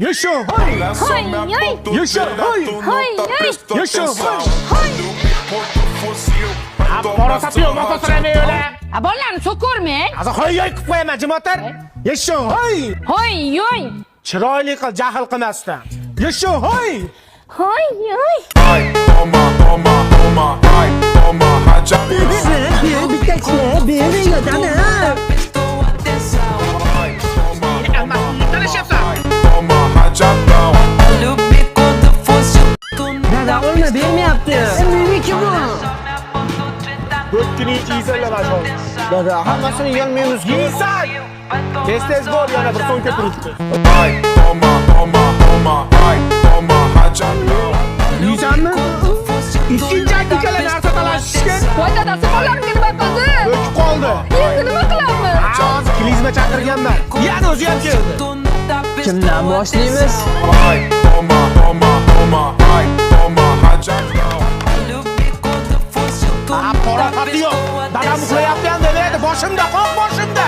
Yaşa hay. Hay hay. Yaşa hay. Hay hay. Yaşa hay. Hay. Para satıyor motosine ne öyle? Bollarni so'kormang. Hozir hay hay qilib qo'yaman jimotar. Yaşa hay. Hay hay. Chiroyli qil, jahl qilmasdan. Yaşa hay. Hay hay. Dada olma bermayapti. Meniki bu. 4 kun ichi yeysanlar ashol. Dada hammasini yeyolmaymiz. Yeysan. Tez bo'l yana bir so'ng turibdi. Yeysanmi? Ikkinchi ikkala narsa talashishgan. Voy dadasi bollarga nima qildi? O'chib qoldi. Endi nima qilamiz? Hozir klizma chaqirganman. Yana o'zi ham keldi. Kimdan boshlaymiz? Qora xati yo'q. Dadam uxlayapti ham dedi, boshimda, qoq boshimda.